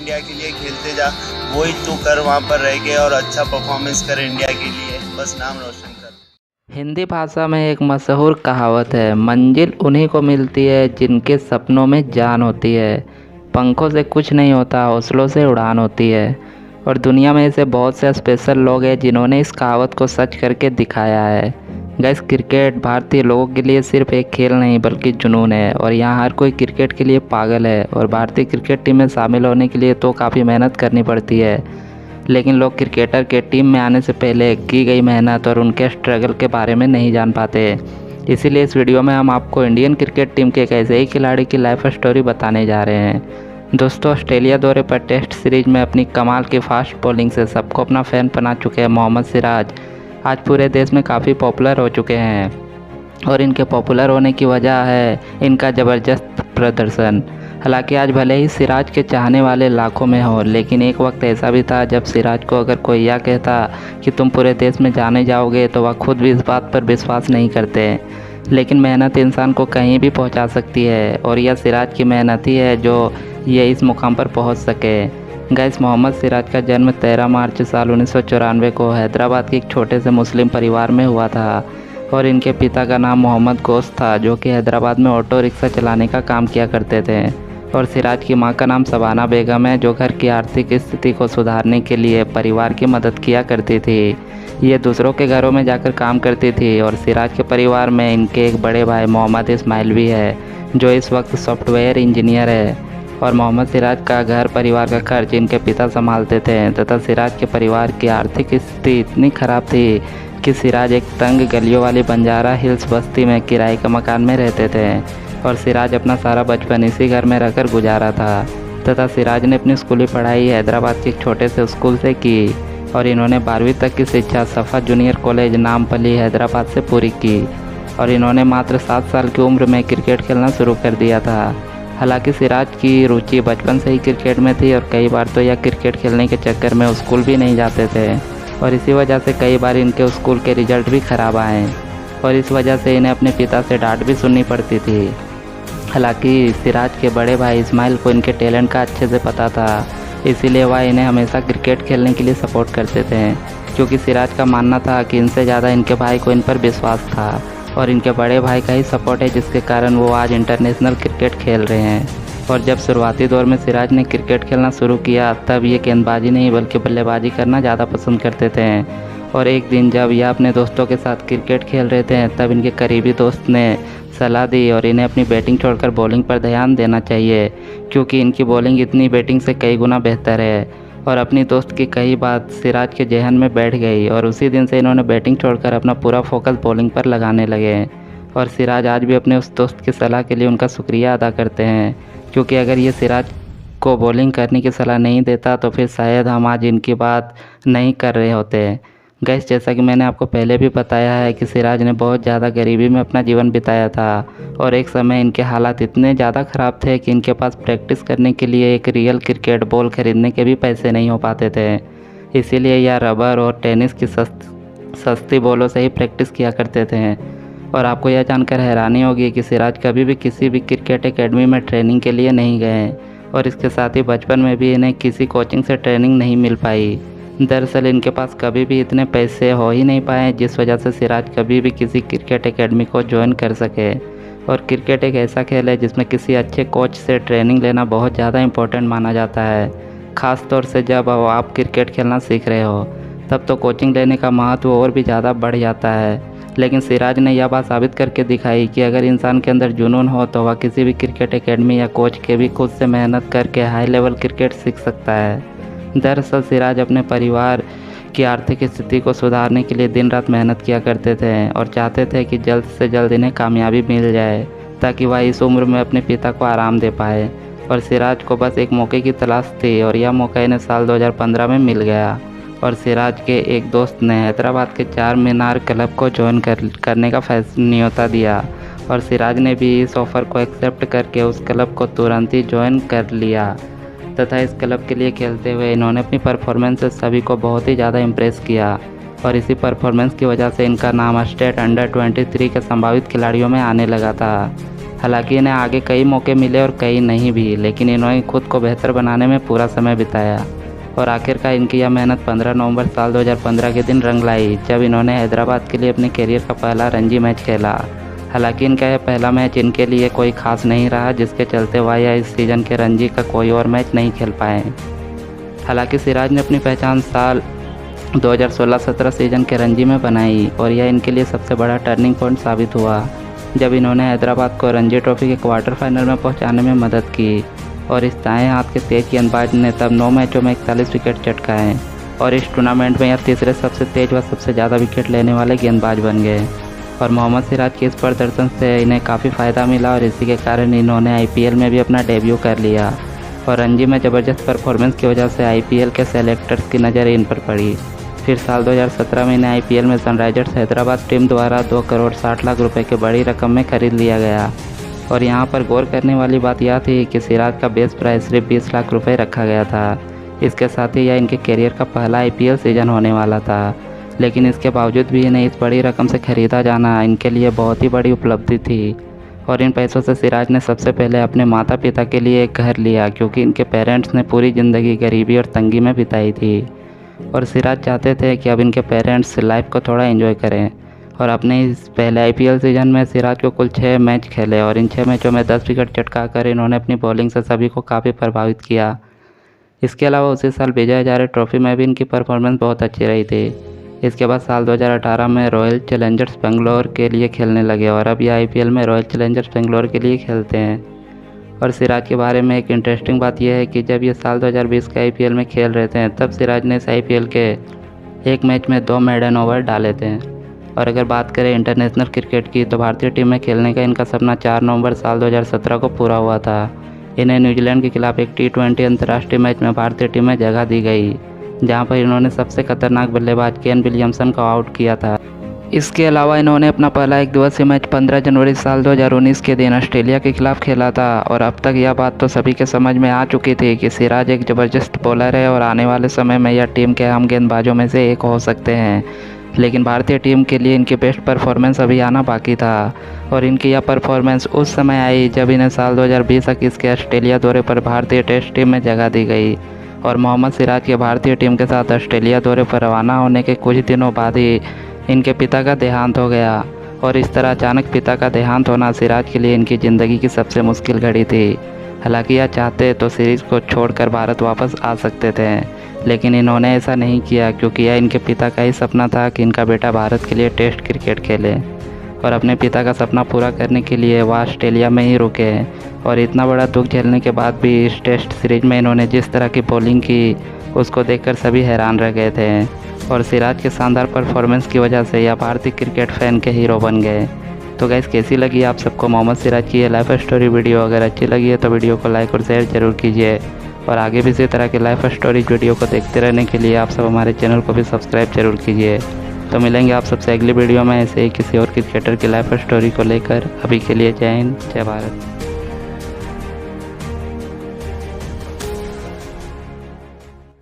India के लिए खेलते जा, वही तू कर वहाँ पर रह के और अच्छा परफॉर्मेंस कर इंडिया के लिए, बस नाम रोशन कर। हिंदी भाषा में एक मशहूर कहावत है, मंजिल उन्हीं को मिलती है जिनके सपनों में जान होती है। पंखों से कुछ नहीं होता, हौसलों से उड़ान होती है। और दुनिया में ऐसे बहुत से स्पेशल लोग हैं जिन्होंने इस कहावत को सच करके दिखाया है। गाइस, क्रिकेट भारतीय लोगों के लिए सिर्फ एक खेल नहीं बल्कि जुनून है, और यहाँ हर कोई क्रिकेट के लिए पागल है। और भारतीय क्रिकेट टीम में शामिल होने के लिए तो काफ़ी मेहनत करनी पड़ती है, लेकिन लोग क्रिकेटर के टीम में आने से पहले की गई मेहनत और उनके स्ट्रगल के बारे में नहीं जान पाते। इसीलिए इस वीडियो में हम आपको इंडियन क्रिकेट टीम के एक ऐसे ही खिलाड़ी की लाइफ स्टोरी बताने जा रहे हैं। दोस्तों, ऑस्ट्रेलिया दौरे पर टेस्ट सीरीज में अपनी कमाल की फास्ट बॉलिंग से सबको अपना फ़ैन बना चुके हैं मोहम्मद सिराज आज पूरे देश में काफ़ी पॉपुलर हो चुके हैं। और इनके पॉपुलर होने की वजह है इनका ज़बरदस्त प्रदर्शन। हालांकि आज भले ही सिराज के चाहने वाले लाखों में हो, लेकिन एक वक्त ऐसा भी था जब सिराज को अगर कोई यह कहता कि तुम पूरे देश में जाने जाओगे तो वह खुद भी इस बात पर विश्वास नहीं करते। लेकिन मेहनत इंसान को कहीं भी पहुंचा सकती है, और यह सिराज की मेहनत ही है जो ये इस मुकाम पर पहुंच सके। गाइस, मोहम्मद सिराज का जन्म 13 मार्च साल 1994 को हैदराबाद के एक छोटे से मुस्लिम परिवार में हुआ था। और इनके पिता का नाम मोहम्मद गोश था, जो कि हैदराबाद में ऑटो रिक्शा चलाने का काम किया करते थे। और सिराज की मां का नाम शबाना बेगम है, जो घर की आर्थिक स्थिति को सुधारने के लिए परिवार की मदद किया करती थी। ये दूसरों के घरों में जाकर काम करती थी। और सिराज के परिवार में इनके एक बड़े भाई मोहम्मद इस्माइल भी है, जो इस वक्त सॉफ्टवेयर इंजीनियर है। और मोहम्मद सिराज का घर परिवार का खर्च इनके पिता संभालते थे, तथा सिराज के परिवार की आर्थिक स्थिति इतनी ख़राब थी कि सिराज एक तंग गलियों वाली बंजारा हिल्स बस्ती में किराए के मकान में रहते थे। और सिराज अपना सारा बचपन इसी घर में रहकर गुजारा था। तथा सिराज ने अपनी स्कूली पढ़ाई हैदराबाद के एक छोटे से स्कूल से की। और इन्होंने 12वीं तक की शिक्षा सफ़ा जूनियर कॉलेज नामपल्ली हैदराबाद से पूरी की। और इन्होंने मात्र 7 साल की उम्र में क्रिकेट खेलना शुरू कर दिया था। हालांकि सिराज की रुचि बचपन से ही क्रिकेट में थी, और कई बार तो यह क्रिकेट खेलने के चक्कर में स्कूल भी नहीं जाते थे। और इसी वजह से कई बार इनके स्कूल के रिजल्ट भी ख़राब आए, और इस वजह से इन्हें अपने पिता से डांट भी सुननी पड़ती थी। हालांकि सिराज के बड़े भाई इस्माइल को इनके टैलेंट का अच्छे से पता था, इसीलिए वह इन्हें हमेशा क्रिकेट खेलने के लिए सपोर्ट करते थे, क्योंकि सिराज का मानना था कि इनसे ज़्यादा इनके भाई को इन पर विश्वास था। और इनके बड़े भाई का ही सपोर्ट है जिसके कारण वो आज इंटरनेशनल क्रिकेट खेल रहे हैं। और जब शुरुआती दौर में सिराज ने क्रिकेट खेलना शुरू किया, तब ये गेंदबाजी नहीं बल्कि बल्लेबाजी करना ज़्यादा पसंद करते थे। और एक दिन जब यह अपने दोस्तों के साथ क्रिकेट खेल रहे थे, तब इनके करीबी दोस्त ने सलाह दी और इन्हें अपनी बैटिंग छोड़कर बॉलिंग पर ध्यान देना चाहिए, क्योंकि इनकी बॉलिंग इतनी बैटिंग से कई गुना बेहतर है। और अपनी दोस्त की कही बात सिराज के जहन में बैठ गई, और उसी दिन से इन्होंने बैटिंग छोड़कर अपना पूरा फोकस बॉलिंग पर लगाने लगे। और सिराज आज भी अपने उस दोस्त की सलाह के लिए उनका शुक्रिया अदा करते हैं, क्योंकि अगर ये सिराज को बॉलिंग करने की सलाह नहीं देता तो फिर शायद हम आज इनकी बात नहीं कर रहे होते। गाइस, जैसा कि मैंने आपको पहले भी बताया है कि सिराज ने बहुत ज़्यादा गरीबी में अपना जीवन बिताया था, और एक समय इनके हालात इतने ज़्यादा ख़राब थे कि इनके पास प्रैक्टिस करने के लिए एक रियल क्रिकेट बॉल ख़रीदने के भी पैसे नहीं हो पाते थे। इसीलिए यह रबर और टेनिस की सस्ती बॉलों से ही प्रैक्टिस किया करते थे। और आपको यह जानकर हैरानी होगी कि सिराज कभी भी किसी भी क्रिकेट एकेडमी में ट्रेनिंग के लिए नहीं गए, और इसके साथ ही बचपन में भी इन्हें किसी कोचिंग से ट्रेनिंग नहीं मिल पाई। दरअसल इनके पास कभी भी इतने पैसे हो ही नहीं पाए, जिस वजह से सिराज कभी भी किसी क्रिकेट एकेडमी को ज्वाइन कर सके। और क्रिकेट एक ऐसा खेल है जिसमें किसी अच्छे कोच से ट्रेनिंग लेना बहुत ज़्यादा इम्पोर्टेंट माना जाता है। ख़ास तौर से जब आप क्रिकेट खेलना सीख रहे हो, तब तो कोचिंग लेने का महत्व और भी ज़्यादा बढ़ जाता है। लेकिन सिराज ने यह बात साबित करके दिखाई कि अगर इंसान के अंदर जुनून हो तो वह किसी भी क्रिकेट एकेडमी या कोच के भी खुद से मेहनत करके हाई लेवल क्रिकेट सीख सकता है। दरअसल सिराज अपने परिवार की आर्थिक स्थिति को सुधारने के लिए दिन रात मेहनत किया करते थे, और चाहते थे कि जल्द से जल्द इन्हें कामयाबी मिल जाए, ताकि वह इस उम्र में अपने पिता को आराम दे पाए। और सिराज को बस एक मौके की तलाश थी, और यह मौका इन्हें साल 2015 में मिल गया। और सिराज के एक दोस्त ने हैदराबाद के चार मीनार क्लब को ज्वाइन करने का न्योता दिया, और सिराज ने भी इस ऑफ़र को एक्सेप्ट करके उस क्लब को तुरंत ही ज्वाइन कर लिया। तथा इस क्लब के लिए खेलते हुए इन्होंने अपनी परफॉर्मेंस से सभी को बहुत ही ज़्यादा इम्प्रेस किया, और इसी परफॉर्मेंस की वजह से इनका नाम स्टेट अंडर 23 के संभावित खिलाड़ियों में आने लगा था। हालांकि इन्हें आगे कई मौके मिले और कई नहीं भी, लेकिन इन्होंने खुद को बेहतर बनाने में पूरा समय बिताया और आखिरकार इनकी यह मेहनत 15 नवंबर साल 2015 के दिन रंग लाई, जब इन्होंने हैदराबाद के लिए अपने करियर का पहला रणजी मैच खेला। हालांकि इनका यह पहला मैच इनके लिए कोई खास नहीं रहा, जिसके चलते वह यह इस सीज़न के रणजी का कोई और मैच नहीं खेल पाए। हालांकि सिराज ने अपनी पहचान साल 2016-17 सीज़न के रणजी में बनाई और यह इनके लिए सबसे बड़ा टर्निंग पॉइंट साबित हुआ, जब इन्होंने हैदराबाद को रणजी ट्रॉफी के क्वार्टर फाइनल में पहुंचाने में मदद की और इस दाएं हाथ के तेज गेंदबाज ने तब 9 मैचों में 41 विकेट चटकाए और इस टूर्नामेंट में यह तीसरे सबसे तेज व सबसे ज़्यादा विकेट लेने वाले गेंदबाज बन गए। और मोहम्मद सिराज के इस प्रदर्शन से इन्हें काफ़ी फ़ायदा मिला और इसी के कारण इन्होंने IPL में भी अपना डेब्यू कर लिया और रणजी में ज़बरदस्त परफॉर्मेंस की वजह से IPL के सेलेक्टर्स की नज़र इन पर पड़ी। फिर साल 2017 में इन्हें IPL में सनराइजर्स हैदराबाद टीम द्वारा 2 करोड़ 60 लाख रुपए की बड़ी रकम में खरीद लिया गया। और यहाँ पर गौर करने वाली बात यह थी कि सिराज का बेस प्राइस सिर्फ 20 लाख रुपए रखा गया था। इसके साथ ही यह इनके करियर का पहला IPL सीज़न होने वाला था, लेकिन इसके बावजूद भी इन्हें इस बड़ी रकम से ख़रीदा जाना इनके लिए बहुत ही बड़ी उपलब्धि थी। और इन पैसों से सिराज ने सबसे पहले अपने माता पिता के लिए एक घर लिया, क्योंकि इनके पेरेंट्स ने पूरी ज़िंदगी गरीबी और तंगी में बिताई थी और सिराज चाहते थे कि अब इनके पेरेंट्स लाइफ को थोड़ा एंजॉय करें। और अपने इस पहले IPL सीज़न में सिराज को कुल 6 मैच खेले और इन 6 मैचों में 10 विकेट चटका कर इन्होंने अपनी बॉलिंग से सभी को काफ़ी प्रभावित किया। इसके अलावा उसी साल विजय हजारे ट्रॉफी में भी इनकी परफॉर्मेंस बहुत अच्छी रही थी। इसके बाद साल 2018 में रॉयल चैलेंजर्स बेंगलोर के लिए खेलने लगे और अब ये IPL में रॉयल चैलेंजर्स बेंगलोर के लिए खेलते हैं। और सिराज के बारे में एक इंटरेस्टिंग बात यह है कि जब ये साल 2020 के IPL में खेल रहे थे, तब सिराज ने इस IPL के एक मैच में 2 मेडन ओवर डाले थे। और अगर बात करें इंटरनेशनल क्रिकेट की, तो भारतीय टीम में खेलने का इनका सपना 4 नवंबर साल 2017 को पूरा हुआ था। इन्हें न्यूजीलैंड के खिलाफ एक T20 अंतर्राष्ट्रीय मैच में भारतीय टीम में जगह दी गई, जहां पर इन्होंने सबसे खतरनाक बल्लेबाज केन विलियमसन को आउट किया था। इसके अलावा इन्होंने अपना पहला एक दिवसीय मैच 15 जनवरी साल 2019 के दिन ऑस्ट्रेलिया के खिलाफ खेला था। और अब तक यह बात तो सभी के समझ में आ चुकी थी कि सिराज एक ज़बरदस्त बॉलर है और आने वाले समय में यह टीम के अहम गेंदबाजों में से एक हो सकते हैं। लेकिन भारतीय टीम के लिए इनकी बेस्ट परफॉर्मेंस अभी आना बाकी था और इनकी यह परफॉर्मेंस उस समय आई जब इन्हें साल 2020-21 के ऑस्ट्रेलिया दौरे पर भारतीय टेस्ट टीम में जगह दी गई। और मोहम्मद सिराज के भारतीय टीम के साथ ऑस्ट्रेलिया दौरे पर रवाना होने के कुछ दिनों बाद ही इनके पिता का देहांत हो गया। और इस तरह अचानक पिता का देहांत होना सिराज के लिए इनकी ज़िंदगी की सबसे मुश्किल घड़ी थी। हालांकि यह चाहते तो सीरीज़ को छोड़कर भारत वापस आ सकते थे, लेकिन इन्होंने ऐसा नहीं किया, क्योंकि यह इनके पिता का ही सपना था कि इनका बेटा भारत के लिए टेस्ट क्रिकेट खेले। और अपने पिता का सपना पूरा करने के लिए वह ऑस्ट्रेलिया में ही रुके। और इतना बड़ा दुख झेलने के बाद भी इस टेस्ट सीरीज में इन्होंने जिस तरह की बॉलिंग की, उसको देखकर सभी हैरान रह गए थे। और सिराज के शानदार परफॉर्मेंस की वजह से यह भारतीय क्रिकेट फैन के हीरो बन गए। तो गाइस, कैसी लगी आप सबको मोहम्मद सिराज की ये लाइफ स्टोरी वीडियो? अगर अच्छी लगी है तो वीडियो को लाइक और शेयर जरूर कीजिए और आगे भी इसी तरह के लाइफ स्टोरी वीडियो को देखते रहने के लिए आप सब हमारे चैनल को भी सब्सक्राइब जरूर कीजिए। तो मिलेंगे आप सबसे अगली वीडियो में ऐसे ही किसी और क्रिकेटर की लाइफ स्टोरी को लेकर। अभी के लिए जय हिंद, जय भारत।